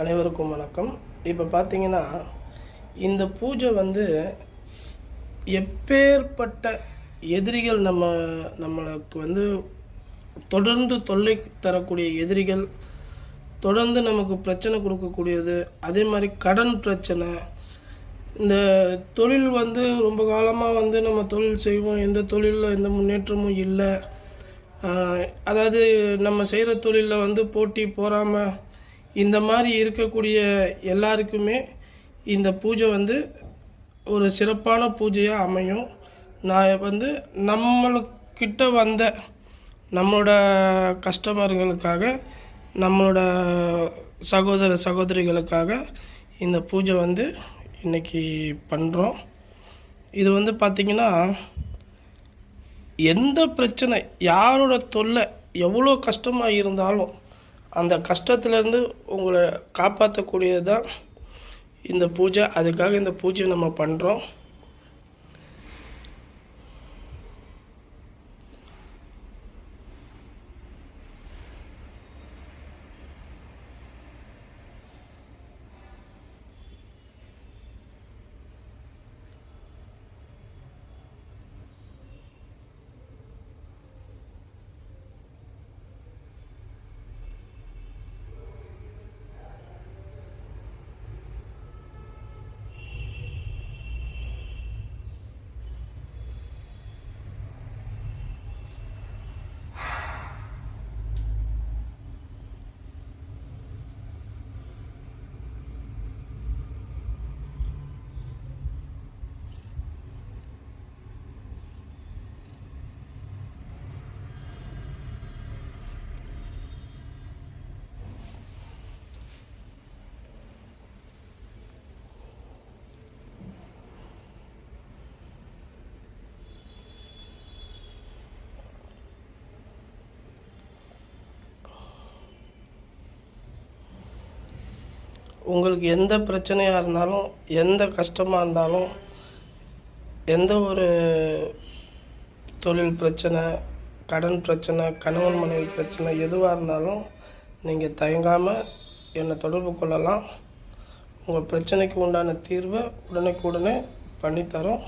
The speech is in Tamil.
அனைவருக்கும் வணக்கம். இப்போ பார்த்தீங்கன்னா, இந்த பூஜை எப்பேற்பட்ட எதிரிகள் நம்மளுக்கு தொடர்ந்து தொல்லை தரக்கூடிய எதிரிகள், தொடர்ந்து நமக்கு பிரச்சனை கொடுக்கக்கூடியது, அதே மாதிரி கடன் பிரச்சனை. இந்த தொழில் ரொம்ப காலமாக நம்ம தொழில் செய்வோம், எந்த தொழிலில் எந்த முன்னேற்றமும் இல்லை. அதாவது நம்ம செய்கிற தொழிலில் போட்டி போகாமல் இந்த மாதிரி இருக்கக்கூடிய எல்லாருக்குமே இந்த பூஜை ஒரு சிறப்பான பூஜையாக அமையும். நான் நம்மளுக்கிட்ட வந்த நம்மளோட கஸ்டமர்களுக்காக, நம்மளோட சகோதர சகோதரிகளுக்காக இந்த பூஜை இன்றைக்கி பண்ணுறோம். இது பார்த்திங்கன்னா, எந்த பிரச்சனை, யாரோட தொல்லை எவ்வளோ கஷ்டமாக இருந்தாலும் அந்த கஷ்டத்துலேருந்து உங்களை காப்பாற்றக்கூடியது தான் இந்த பூஜை. அதுக்காக இந்த பூஜை நம்ம பண்ணுறோம். உங்களுக்கு எந்த பிரச்சனையாக இருந்தாலும், எந்த கஷ்டமாக இருந்தாலும், எந்த ஒரு தொழில் பிரச்சனை, கடன் பிரச்சனை, கணவன் மனைவி பிரச்சனை எதுவாக இருந்தாலும் நீங்கள் தயங்காமல் என்னை தொடர்பு கொள்ளலாம். உங்கள் பிரச்சனைக்கு உண்டான தீர்வை உடனுக்குடனே பண்ணித்தரோம்.